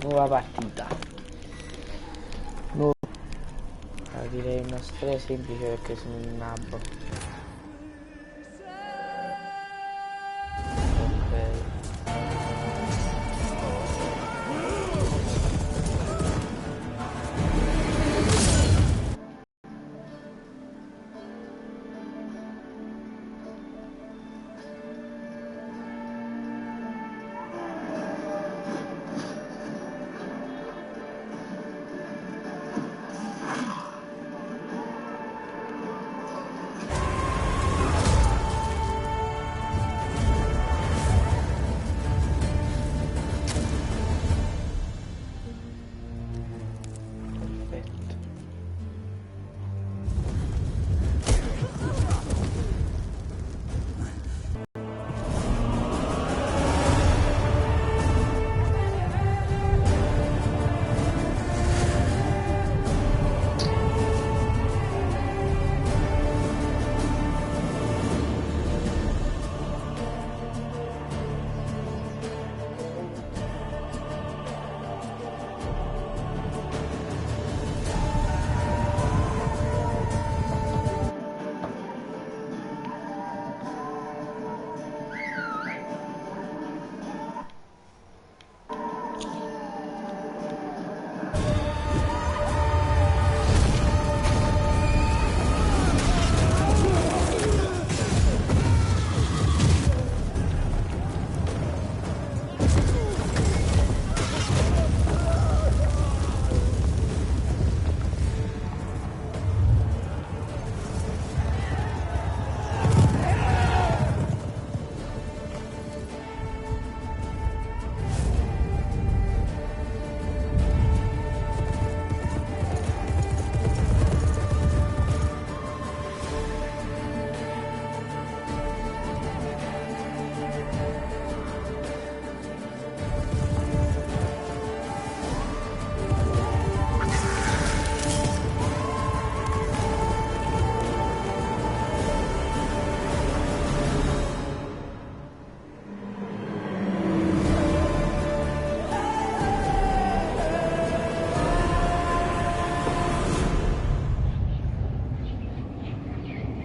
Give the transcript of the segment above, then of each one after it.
Nuova partita. Direi una storia semplice perché sono un nabbo.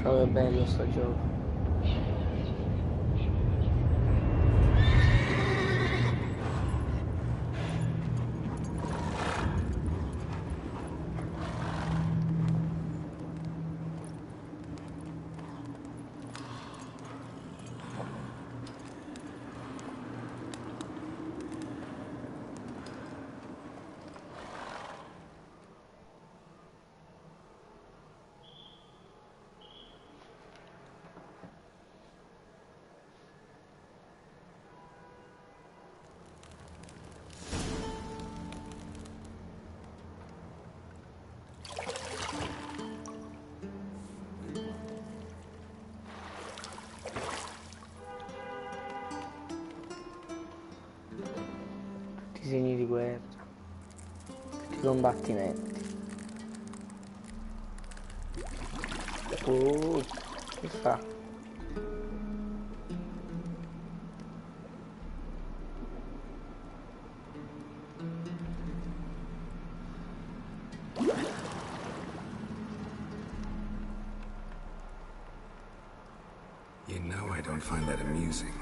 Proprio bello sto gioco. Disegni di guerra, di combattimenti. Che fa? You know I don't find that amusing.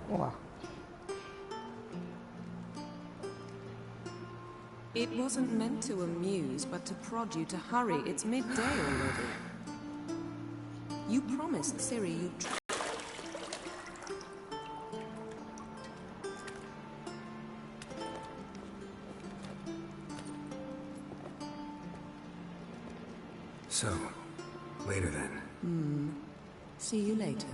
Wow. It wasn't meant to amuse, but to prod you to hurry. It's midday already. You promised Ciri you'd... So, later then. See you later.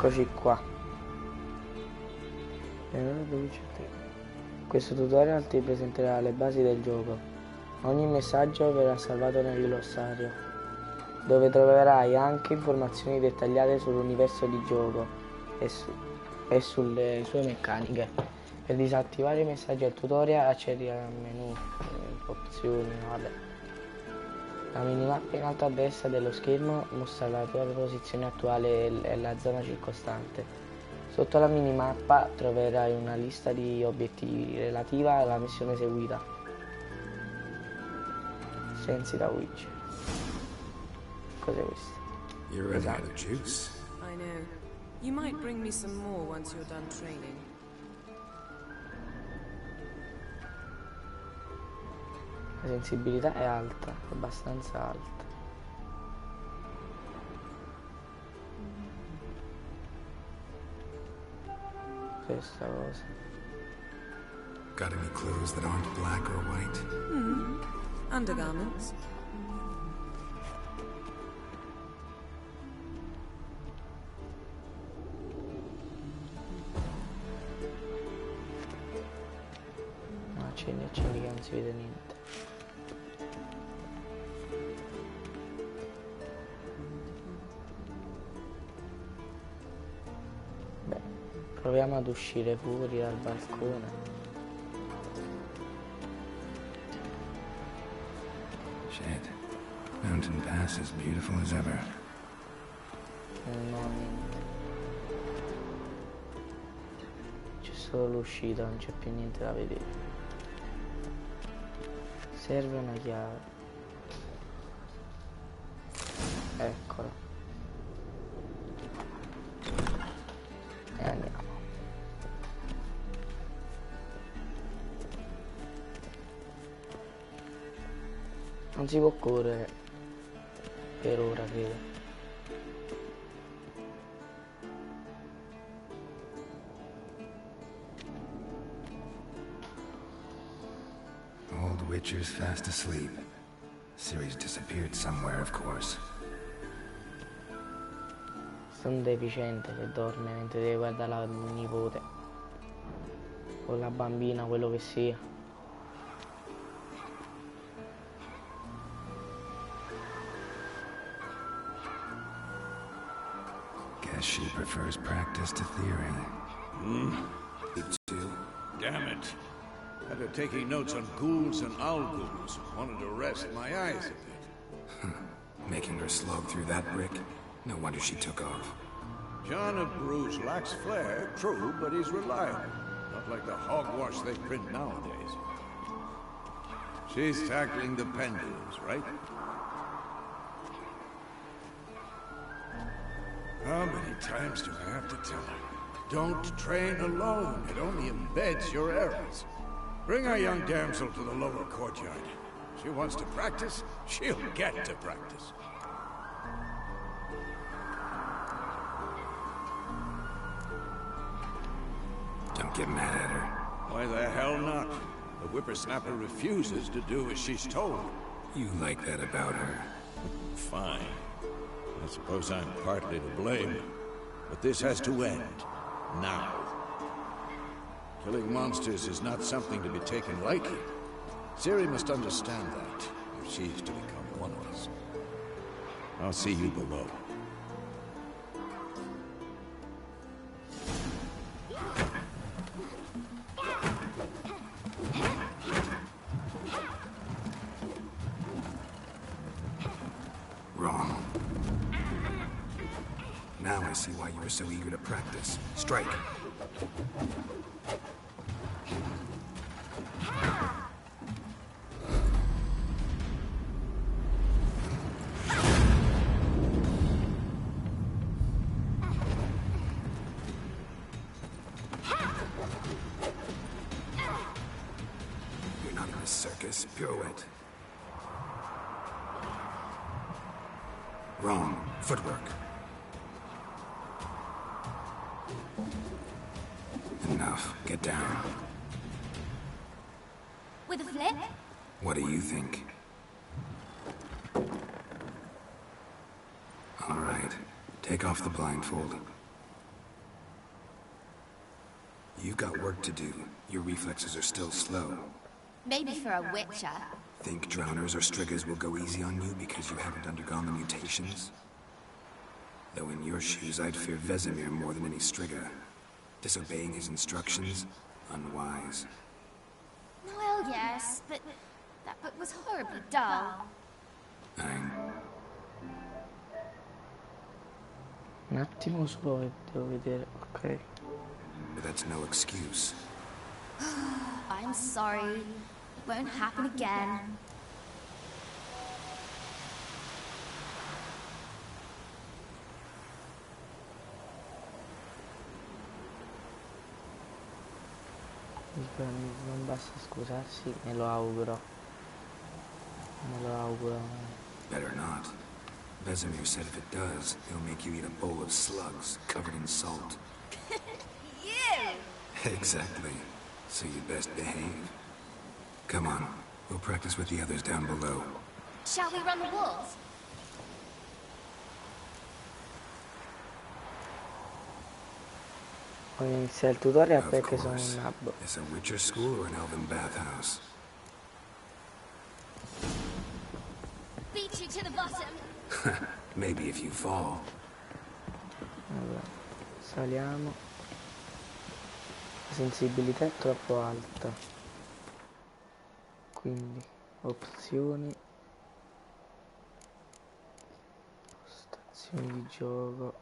Eccoci qua. Questo tutorial ti presenterà le basi del gioco. Ogni messaggio verrà salvato nel glossario, dove troverai anche informazioni dettagliate sull'universo di gioco e sulle sue meccaniche. Per disattivare i messaggi al tutorial accedi al menu, opzioni, vabbè. La minimappa in alto a destra dello schermo mostra la tua posizione attuale e la zona circostante. Sotto la minimappa troverai una lista di obiettivi relativa alla missione seguita. Sensi da Witcher. Cos'è questo? You're running out of juice. I know. You might bring me some more once you're done training. La sensibilità è alta, abbastanza alta. Questa cosa. Got any clothes that aren't black or white? Undergarments. No, accendi che non si vede niente. Beh, proviamo ad uscire fuori dal balcone. Shit. Mountain Pass is beautiful as ever. No, niente. C'è solo l'uscita, non c'è più niente da vedere. Serve una chiave. Eccola. E andiamo. Non si può correre. Per ora, credo. Old Witcher's fast asleep. Ciri's disappeared somewhere, of course. Sono deficiente se dorme mentre deve guardare la nipote. O la bambina, quello che sia. Guess she prefers practice to theory. Damn it. After taking notes on ghouls and owl-ghouls, wanted to rest my eyes a bit. Making her slog through that brick? No wonder she took off. John of Bruges lacks flair, true, but he's reliable. Not like the hogwash they print nowadays. She's tackling the pendulums, right? How many times do I have to tell her? Don't train alone. It only embeds your errors. Bring our young damsel to the lower courtyard. She wants to practice, she'll get to practice. Don't get mad at her. Why the hell not? The whippersnapper refuses to do as she's told. You like that about her. Fine. I suppose I'm partly to blame. But this has to end. Now. Killing monsters is not something to be taken lightly. Ciri must understand that, if she's to become one of us. I'll see you below. Wrong. Now I see why you were so eager to practice. Strike. You're not in a circus. Pirouette. Wrong. Footwork. Enough. Get down. With a flip? What do you think? All right. Take off the blindfold. You've got work to do. Your reflexes are still slow. Maybe for a witcher. Think drowners or striggers will go easy on you because you haven't undergone the mutations? Though in your shoes, I'd fear Vesemir more than any strigger. Disobeying his instructions? Unwise. Well, yes, but that book was horribly dull. Un attimo solo che devo vedere, ok. But that's no excuse. I'm sorry. It won't happen again. Non basta scusarsi, me lo auguro. Me lo auguro. Better not. Vesemir said if it does, he'll make you eat a bowl of slugs covered in salt. You! Exactly. So you best behave. Come on, we'll practice with the others down below. Shall we run the walls? Voglio iniziare il tutorial Of perché sono course. un nabbo. It's a Witcher school or an elven bathhouse? Beat you to the bottom. Maybe if you fall. Allora, saliamo. La sensibilità è troppo alta. Quindi, opzioni. Postazioni di gioco.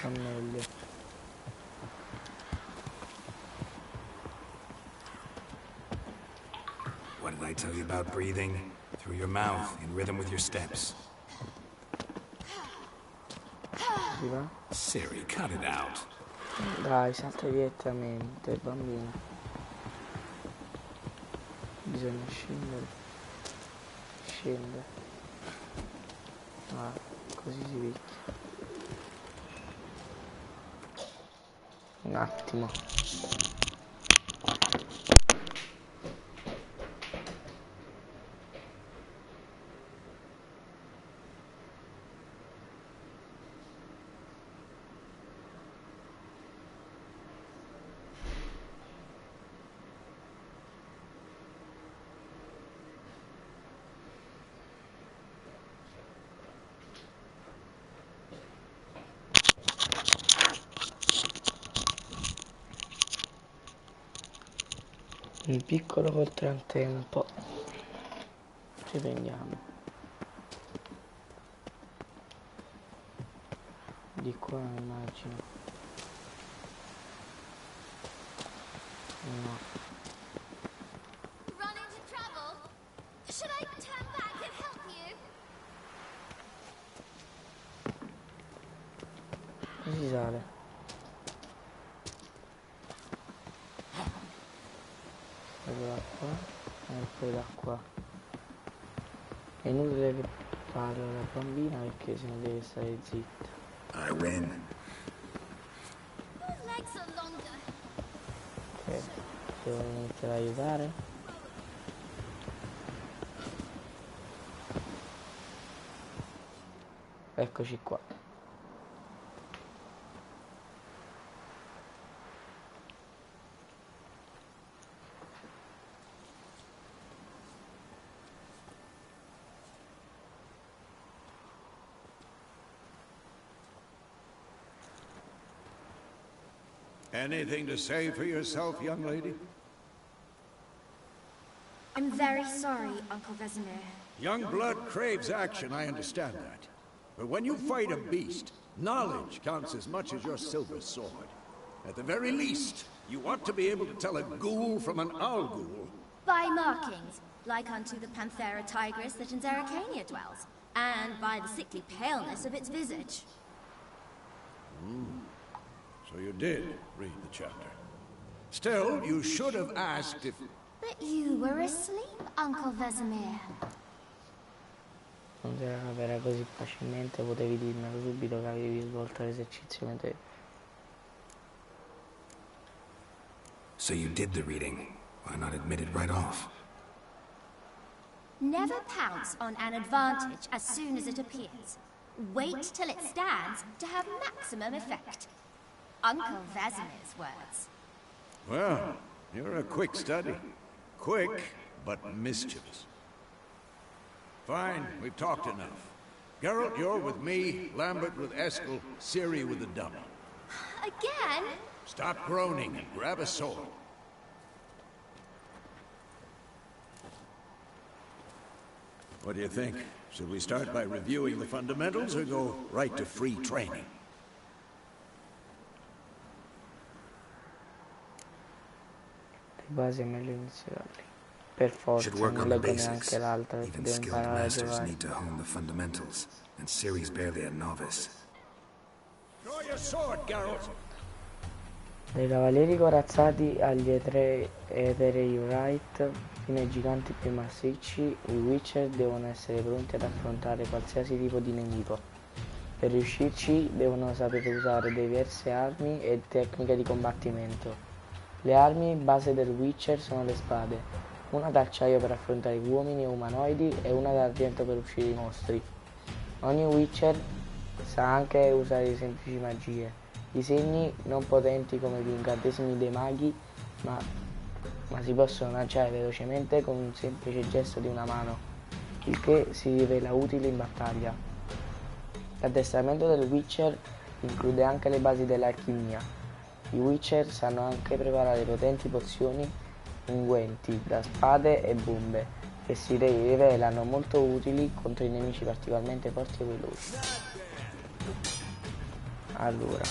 Meglio. What did I tell you about breathing? Through your mouth, in rhythm with your steps. Si va? Siri, cut it out. Dai, salta direttamente, bambino. Bisogna scendere. Scende. Ah, così si picchia. Un attimo. Un piccolo contrattempo. Ci prendiamo. Di qua immagino. No. Run into trouble? Should I turn back and help you? Come si sale? Da qua e poi da qua. È inutile che parlo alla bambina perché se no deve stare zitta. I win. Your legs are longer. Ok, devo iniziare ad aiutare. Eccoci qua. Anything to say for yourself, young lady? I'm very sorry, Uncle Vesemir. Young blood craves action, I understand that. But when you fight a beast, knowledge counts as much as your silver sword. At the very least, you ought to be able to tell a ghoul from an owl ghoul. By markings, like unto the Panthera tigris that in Zerrikania dwells, and by the sickly paleness of its visage. So you did read the chapter. Still, you should have asked if... But you were asleep, Uncle Vesemir. Non si era capire così facilmente, potevi dirmelo subito che avevi svolto l'esercizio mentre... So you did the reading. Why not admit it right off? Never pounce on an advantage as soon as it appears. Wait till it stands to have maximum effect. Uncle Vesemir's words. Well, you're a quick study. Quick, but mischievous. Fine, we've talked enough. Geralt, you're with me, Lambert with Eskel, Ciri with the dummy. Again? Stop groaning and grab a sword. What do you think? Should we start by reviewing the fundamentals or go right to free training? Di base è meglio iniziare da lì. Per forza, Should work non on the leggo basics. neanche l'altra, perché Even devo skilled imparare a masters giocare. need to hone the fundamentals, and Ciri's barely a novice. Draw your sword, Geralt! Dai cavalieri corazzati agli eterei Wright fino ai giganti più massicci, i Witcher devono essere pronti ad affrontare qualsiasi tipo di nemico. Per riuscirci devono sapere usare diverse armi e tecniche di combattimento. Le armi base del Witcher sono le spade, una d'acciaio per affrontare uomini e umanoidi e una d'argento per uccidere i mostri. Ogni Witcher sa anche usare semplici magie. I segni non potenti come gli incantesimi dei maghi, ma si possono lanciare velocemente con un semplice gesto di una mano, il che si rivela utile in battaglia. L'addestramento del Witcher include anche le basi dell'alchimia. I Witcher sanno anche preparare potenti pozioni, unguenti da spade e bombe, che si rivelano molto utili contro i nemici particolarmente forti e veloci. Allora,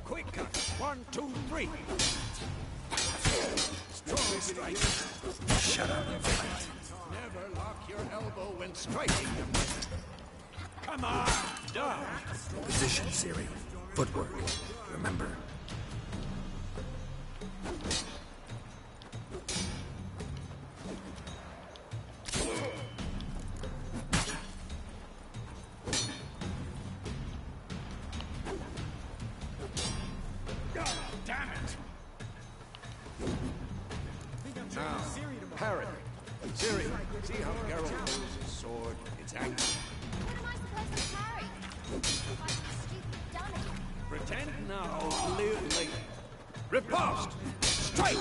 Quick cut! 1, 2, 3! Strong strike! Shut up and fight. Never lock your elbow when striking them. Come on, down! Position, Ciri. Footwork. Remember. Damn it! Now, parry. Ciri, see how Geralt holds his sword? It's angry. What am I supposed to carry? Like a stupid dummy. Pretend now, live later. Riposte! Strike!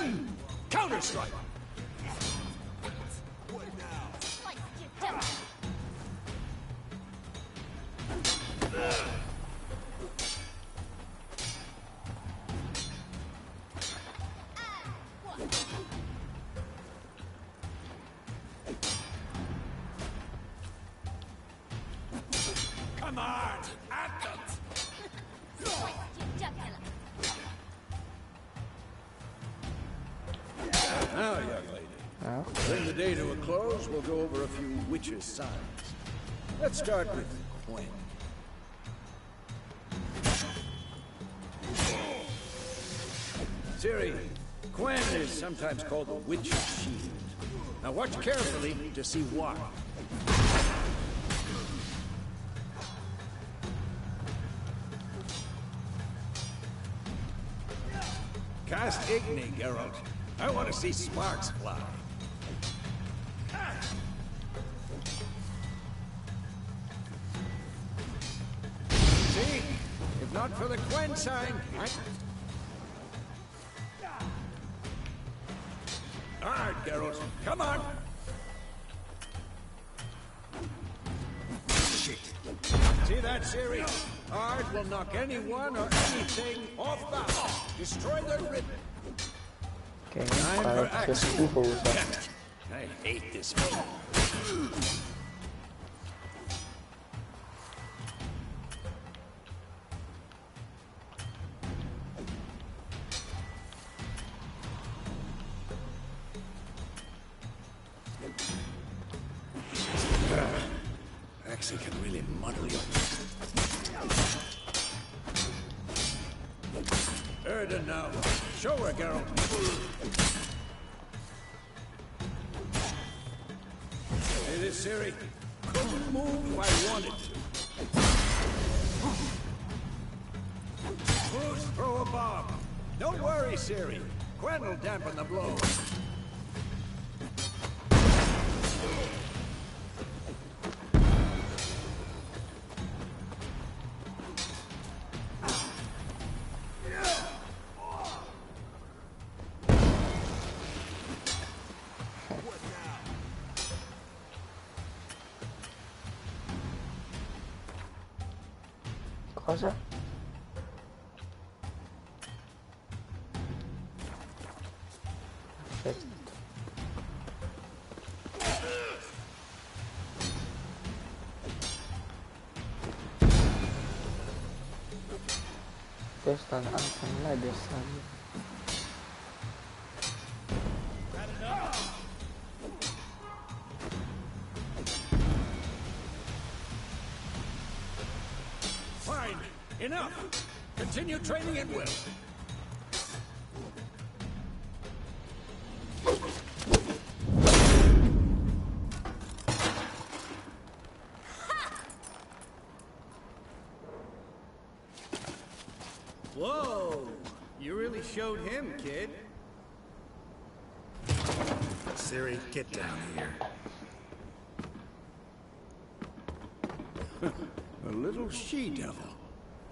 Counter-strike! Like you dummy. Come on! At them! Like you jugular. Now, young lady. no? Bring the day to a close, we'll go over a few witches' signs. Let's start with Quen. Ciri, Quen is sometimes called the Witch's Shield. Now watch carefully to see why. Cast Igni, Geralt. I want to see sparks fly. See? If not for the Quen sign, All right, Geralt. Come on. Shit. See that, Ciri? Art will knock anyone or anything off balance. Destroy their ribbon. Ok, parecchio schifoso. I hate this game. Maxie can really muddle you. Erden now. Show her, Geralt. Hey, this Ciri couldn't move if I wanted to. Who's throw a bomb? Don't worry, Ciri. Gwen will dampen the blow. Cosa? Perfetto. Questo anche non è bersaglio. Fine. Enough. Continue training at will. Whoa! You really showed him, kid. Ciri, get down here. A little she-devil.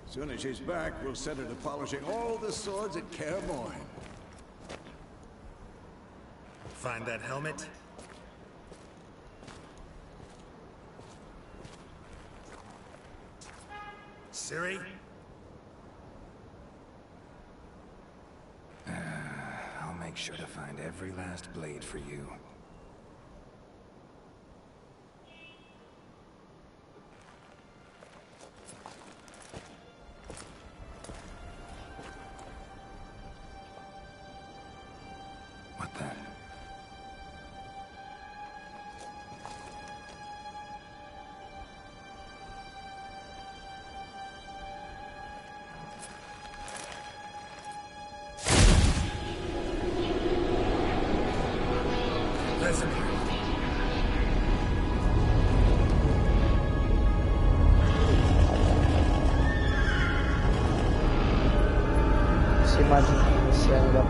Soon as she's back, we'll set her to polishing all the swords at Kaer Morhen. Find that helmet? Ciri? I'll make sure to find every last blade for you. What the? Si immagina che sia da...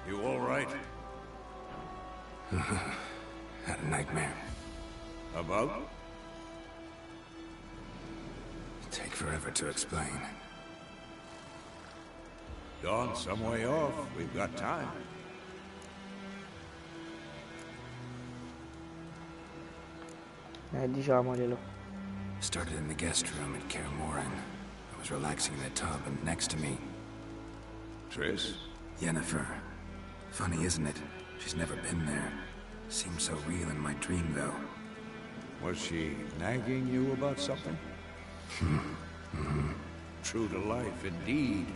You all right? Had a nightmare. About? Take forever to explain. Dawn's some way off. We've got time. Diciamoglielo. Started in the guest room at Kaer Morhen. I was relaxing in the tub, and next to me, Triss? Yennefer. Funny, isn't it? She's never been there. Seemed so real in my dream, though. Was she nagging you about something? True to life, indeed.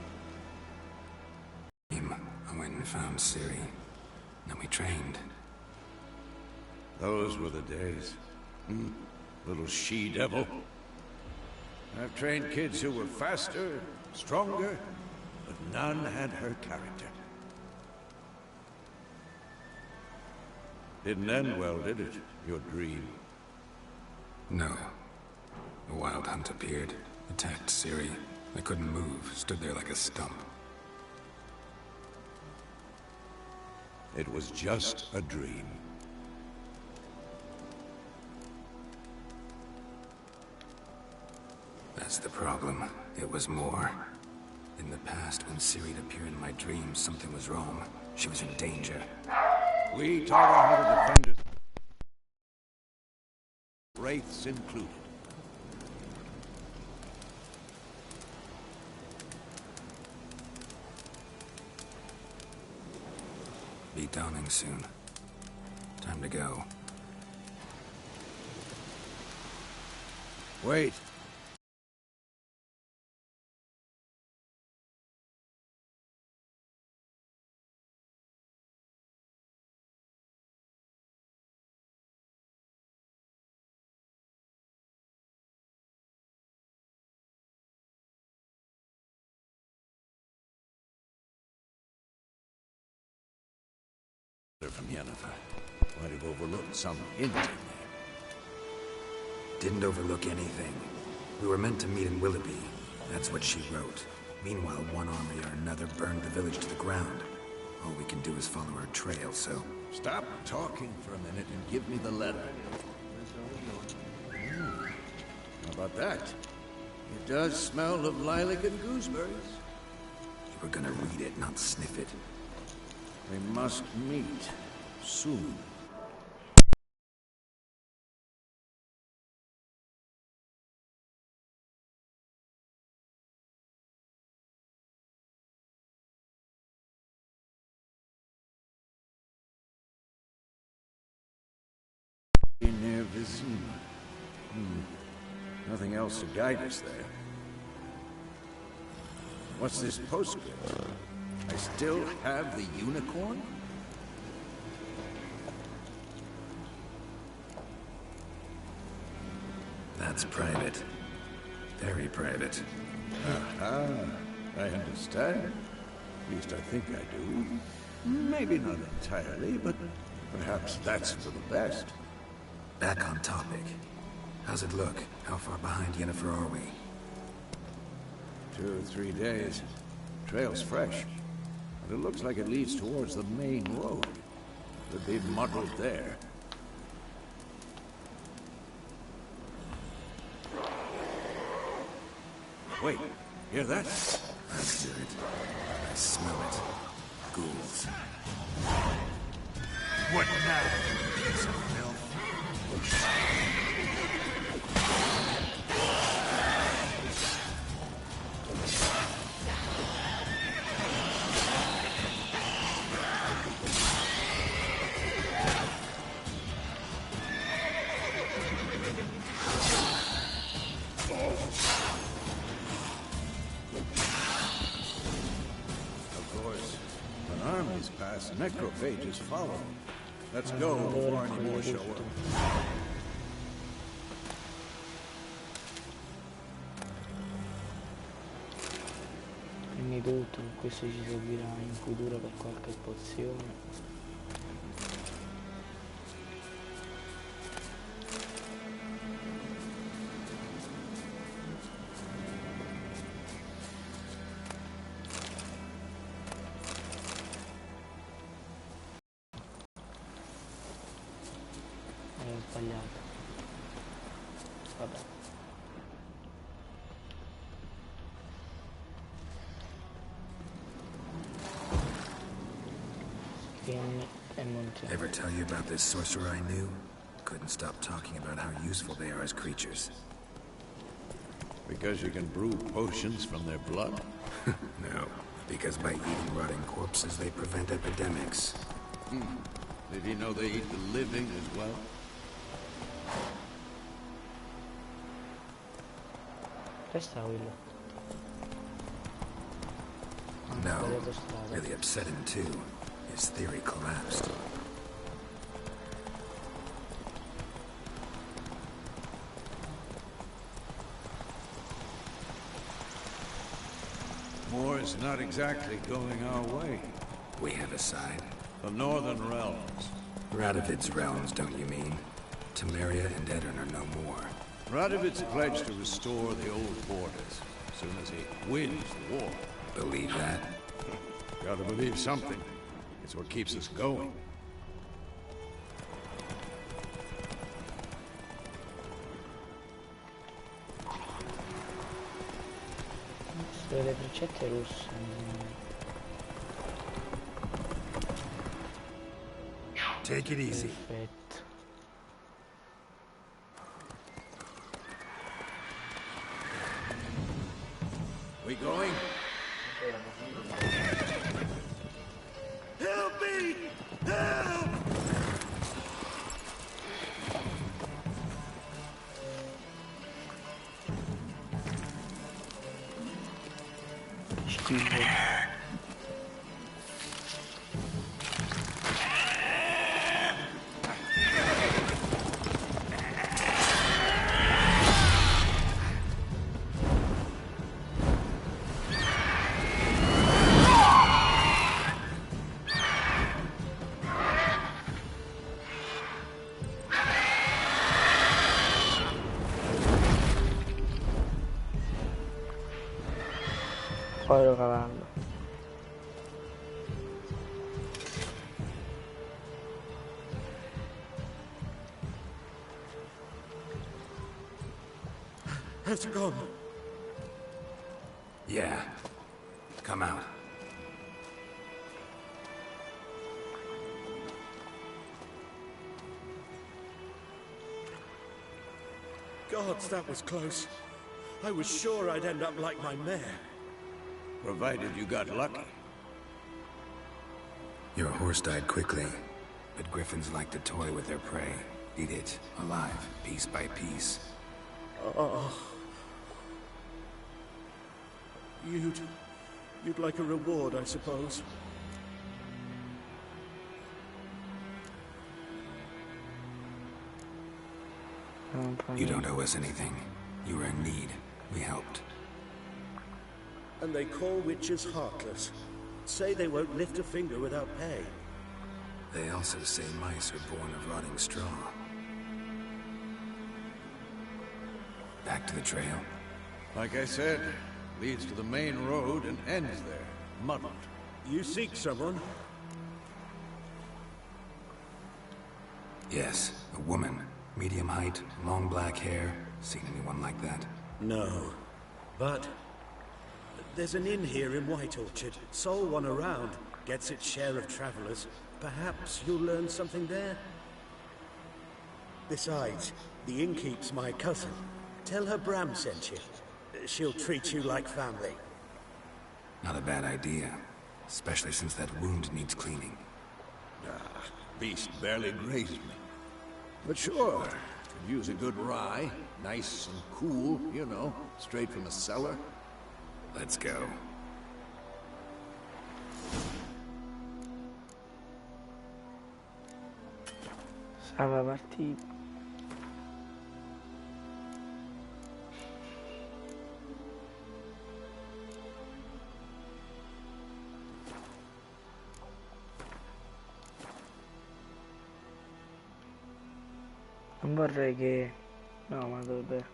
I went and found Ciri. Then we trained. Those were the days. Little she-devil. I've trained kids who were faster, stronger, but none had her character. Didn't end well, did it? Your dream? No. A wild hunt appeared, attacked Ciri. I couldn't move, stood there like a stump. It was just a dream. That's the problem. It was more. In the past, when Ciri appeared in my dreams, something was wrong. She was in danger. We taught her how to defend us. Wraiths included. Be dawning soon. Time to go. Wait. From Yennefer. Might have overlooked some hint in there. Didn't overlook anything. We were meant to meet in Willoughby. That's what she wrote. Meanwhile, one army or another burned the village to the ground. All we can do is follow her trail, so... Stop talking for a minute and give me the letter. How about that? It does smell of lilac and gooseberries. You were gonna read it, not sniff it. We must meet soon. Near Vizima. Nothing else to guide us there. What's this postscript? I still have the unicorn? That's private. Very private. Aha, I understand. At least I think I do. Maybe not entirely, but perhaps that's for the best. Back on topic. How's it look? How far behind Yennefer are we? 2 or 3 days. Trail's fresh. But it looks like it leads towards the main road. Could be muddled there. Wait, hear that? I hear it. I smell it. Ghouls. What now? Piece of filth. Necrophages follow. Let's go before any more show up. Prima di tutto, questo ci servirà in futuro per qualche pozione. Sbagliato. Vabbè. Skin e montiamo. Ever tell you about this sorcerer I knew? Couldn't stop talking about how useful they are as creatures. Because you can brew potions from their blood? No, because by eating rotting corpses they prevent epidemics. Did you know they eat the living as well? Resta quello. No, really upset him too. His theory collapsed. War is not exactly going our way. We have a side. The Northern Realms. Radovid's realms, don't you mean? Temeria and Edirn are no more. Radovid's pledged to restore the old borders as soon as he wins the war. Believe that? Gotta believe something. It's what keeps us going. Le freccette rosse. Take it easy. Perfetto. We going? Help me! Help! Schifo. Povero cavallo. Has it gone? Yeah. Come out. Gods, that was close. I was sure I'd end up like my mare. Provided you got lucky. Your horse died quickly, but griffins like to toy with their prey. Eat it, alive, piece by piece. Oh. You'd like a reward, I suppose. You don't owe us anything. You were in need. We helped. And they call witches heartless. Say they won't lift a finger without pay. They also say mice are born of rotting straw. Back to the trail? Like I said, leads to the main road and ends there, muddled. You seek someone? Yes, a woman. Medium height, long black hair. Seen anyone like that? No. But there's an inn here in White Orchard. Sole one around. Gets its share of travelers. Perhaps you'll learn something there? Besides, the innkeep's my cousin. Tell her Bram sent you. She'll treat you like family. Not a bad idea. Especially since that wound needs cleaning. Beast barely grazed me. But sure, could use a good rye. Nice and cool, you know, straight from the cellar. Let's go. Salva partita. Non vorrei che... No, ma dovrebbe...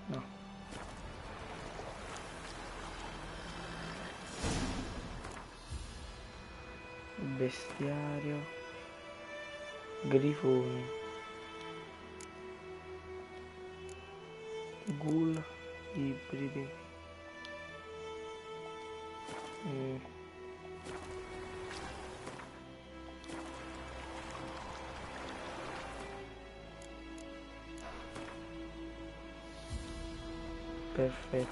No. Bestiario. Grifoni. Ghoul. Ibridi. Perfetto.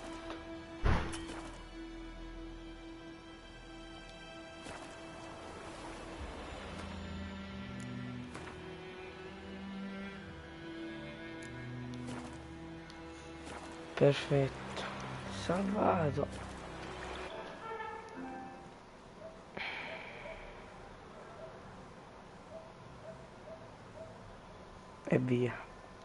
Perfetto. Salvato. E via.